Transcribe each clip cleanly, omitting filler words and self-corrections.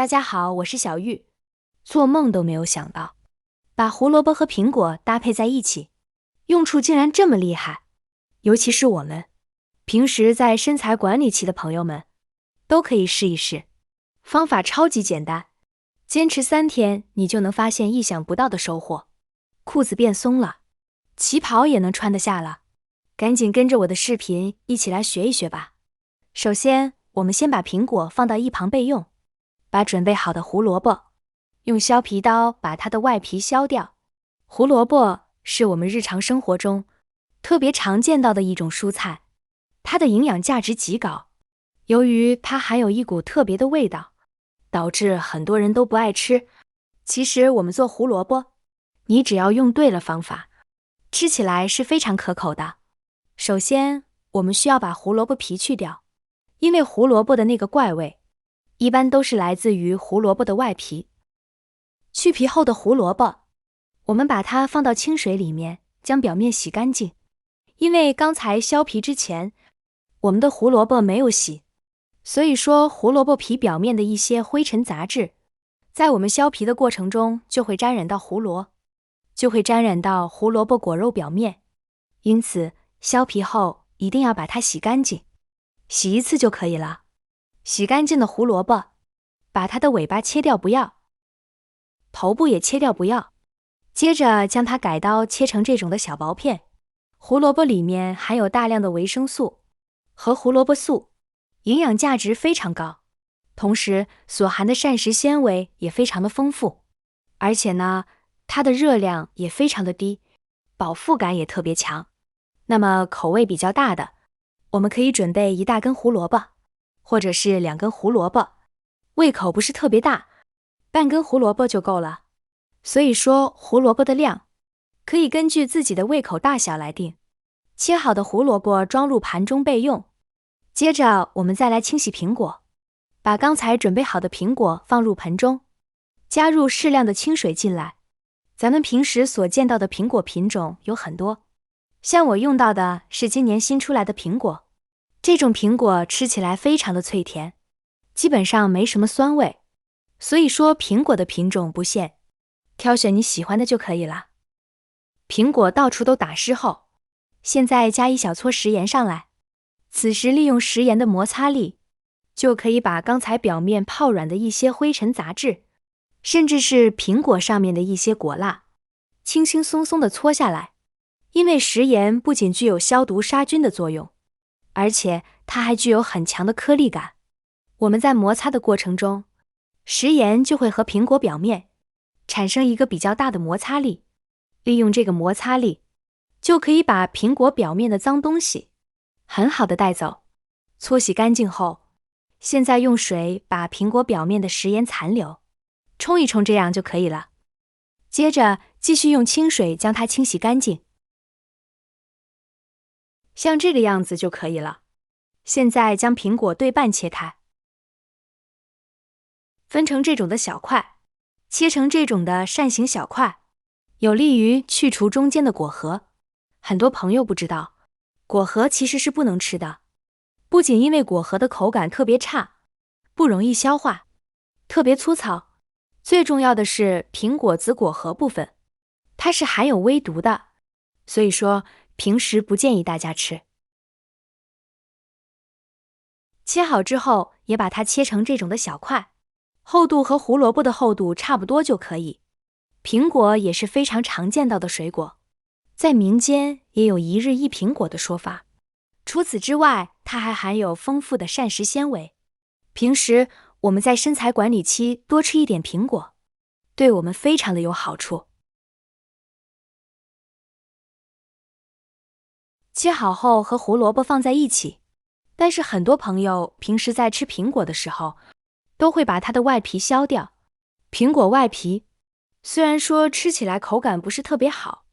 大家好，我是小玉。做梦都没有想到，把胡萝卜和苹果搭配在一起，用处竟然这么厉害。尤其是我们平时在身材管理期的朋友们，都可以试一试。方法超级简单，坚持3天，你就能发现意想不到的收获。裤子变松了，旗袍也能穿得下了。赶紧跟着我的视频一起来学一学吧。首先，我们先把苹果放到一旁备用，把准备好的胡萝卜用削皮刀把它的外皮削掉。胡萝卜是我们日常生活中特别常见到的一种蔬菜，它的营养价值极高。由于它含有一股特别的味道，导致很多人都不爱吃。其实我们做胡萝卜，你只要用对了方法，吃起来是非常可口的。首先，我们需要把胡萝卜皮去掉，因为胡萝卜的那个怪味，一般都是来自于胡萝卜的外皮。去皮后的胡萝卜，我们把它放到清水里面，将表面洗干净。因为刚才削皮之前，我们的胡萝卜没有洗，所以说胡萝卜皮表面的一些灰尘杂质，在我们削皮的过程中就会沾染到胡萝卜果肉表面。因此，削皮后一定要把它洗干净，洗1次就可以了。洗干净的胡萝卜，把它的尾巴切掉不要，头部也切掉不要。接着将它改刀切成这种的小薄片。胡萝卜里面含有大量的维生素和胡萝卜素，营养价值非常高，同时所含的膳食纤维也非常的丰富，而且呢，它的热量也非常的低，饱腹感也特别强。那么口味比较大的，我们可以准备1大根胡萝卜，或者是2根胡萝卜。胃口不是特别大，半根胡萝卜就够了。所以说胡萝卜的量可以根据自己的胃口大小来定。切好的胡萝卜装入盘中备用。接着我们再来清洗苹果，把刚才准备好的苹果放入盆中，加入适量的清水进来。咱们平时所见到的苹果品种有很多，像我用到的是今年新出来的苹果，这种苹果吃起来非常的脆甜，基本上没什么酸味，所以说苹果的品种不限，挑选你喜欢的就可以了。苹果到处都打湿后，现在加1小撮食盐上来，此时利用食盐的摩擦力，就可以把刚才表面泡软的一些灰尘杂质，甚至是苹果上面的一些果蜡，轻轻松松地搓下来。因为食盐不仅具有消毒杀菌的作用，而且它还具有很强的颗粒感。我们在摩擦的过程中，食盐就会和苹果表面产生一个比较大的摩擦力，利用这个摩擦力，就可以把苹果表面的脏东西很好的带走。搓洗干净后，现在用水把苹果表面的食盐残留冲一冲，这样就可以了。接着继续用清水将它清洗干净，像这个样子就可以了。现在将苹果对半切开，分成这种的小块，切成这种的扇形小块，有利于去除中间的果核。很多朋友不知道，果核其实是不能吃的，不仅因为果核的口感特别差，不容易消化，特别粗糙，最重要的是苹果籽果核部分，它是含有微毒的，所以说平时不建议大家吃。切好之后，也把它切成这种的小块，厚度和胡萝卜的厚度差不多就可以。苹果也是非常常见到的水果，在民间也有1日1苹果的说法。除此之外，它还含有丰富的膳食纤维。平时我们在身材管理期多吃一点苹果，对我们非常的有好处。切好后和胡萝卜放在一起，但是很多朋友平时在吃苹果的时候，都会把它的外皮削掉。苹果外皮虽然说吃起来口感不是特别好，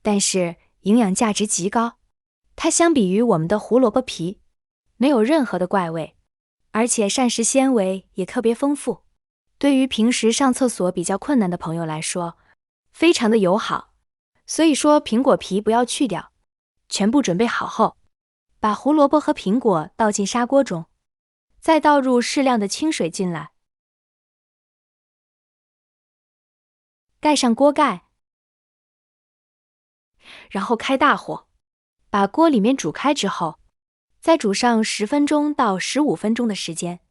但是营养价值极高。它相比于我们的胡萝卜皮，没有任何的怪味，而且膳食纤维也特别丰富。对于平时上厕所比较困难的朋友来说，非常的友好。所以说苹果皮不要去掉。全部准备好后，把胡萝卜和苹果倒进砂锅中，再倒入适量的清水进来，盖上锅盖，然后开大火，把锅里面煮开之后，再煮上10分钟到15分钟的时间。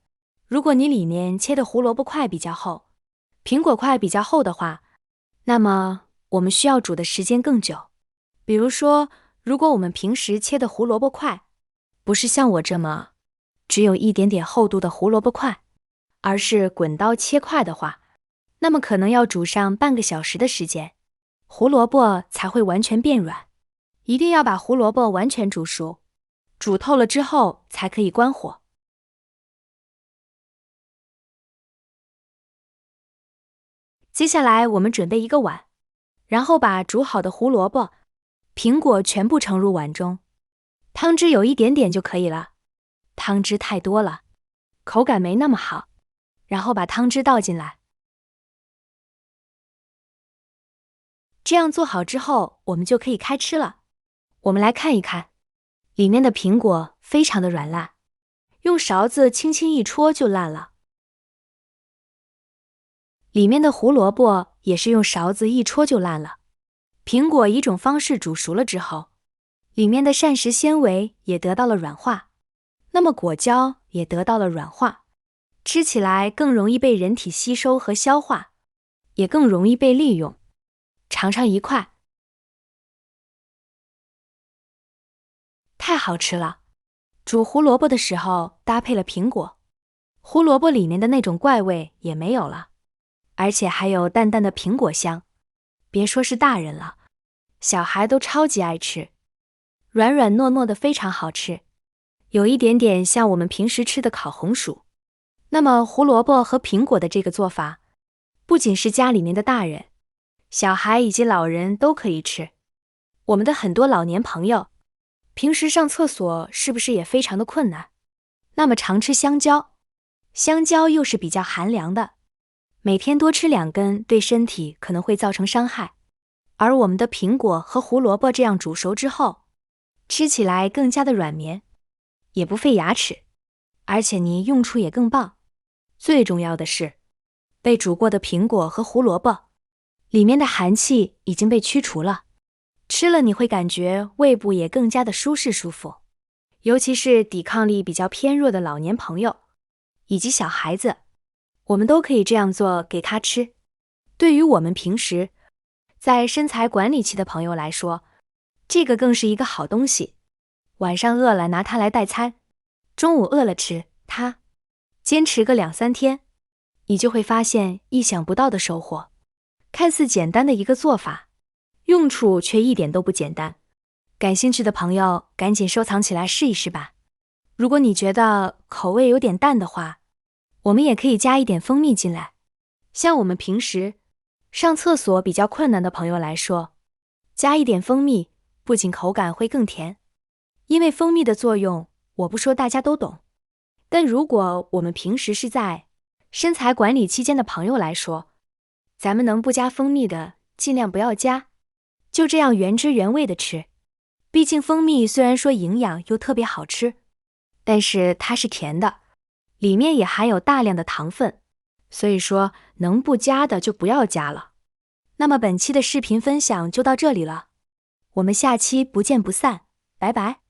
如果你里面切的胡萝卜块比较厚，苹果块比较厚的话，那么我们需要煮的时间更久。比如说，如果我们平时切的胡萝卜块不是像我这么只有一点点厚度的胡萝卜块，而是滚刀切块的话，那么可能要煮上半个小时的时间，胡萝卜才会完全变软。一定要把胡萝卜完全煮熟，煮透了之后才可以关火。接下来我们准备一个碗，然后把煮好的胡萝卜、苹果全部盛入碗中，汤汁有一点点就可以了，汤汁太多了，口感没那么好。然后把汤汁倒进来。这样做好之后，我们就可以开吃了。我们来看一看，里面的苹果非常的软烂，用勺子轻轻一戳就烂了。里面的胡萝卜也是用勺子一戳就烂了。苹果一种方式煮熟了之后，里面的膳食纤维也得到了软化，那么果胶也得到了软化，吃起来更容易被人体吸收和消化，也更容易被利用。尝尝一块，太好吃了！煮胡萝卜的时候搭配了苹果，胡萝卜里面的那种怪味也没有了，而且还有淡淡的苹果香。别说是大人了，小孩都超级爱吃，软软糯糯的非常好吃，有一点点像我们平时吃的烤红薯。那么胡萝卜和苹果的这个做法，不仅是家里面的大人，小孩以及老人都可以吃。我们的很多老年朋友，平时上厕所是不是也非常的困难？那么常吃香蕉，香蕉又是比较寒凉的，每天多吃2根对身体可能会造成伤害。而我们的苹果和胡萝卜这样煮熟之后，吃起来更加的软绵，也不费牙齿，而且呢用处也更棒。最重要的是，被煮过的苹果和胡萝卜里面的寒气已经被驱除了，吃了你会感觉胃部也更加的舒适舒服。尤其是抵抗力比较偏弱的老年朋友以及小孩子，我们都可以这样做给他吃。对于我们平时在身材管理期的朋友来说，这个更是一个好东西。晚上饿了拿它来代餐，中午饿了吃它，坚持个2-3天，你就会发现意想不到的收获。看似简单的一个做法，用处却一点都不简单。感兴趣的朋友赶紧收藏起来试一试吧。如果你觉得口味有点淡的话，我们也可以加一点蜂蜜进来。像我们平时上厕所比较困难的朋友来说，加一点蜂蜜，不仅口感会更甜，因为蜂蜜的作用，我不说大家都懂，但如果我们平时是在身材管理期间的朋友来说，咱们能不加蜂蜜的，尽量不要加，就这样原汁原味的吃。毕竟蜂蜜虽然说营养又特别好吃，但是它是甜的，里面也含有大量的糖分，所以说能不加的就不要加了。那么本期的视频分享就到这里了，我们下期不见不散，拜拜。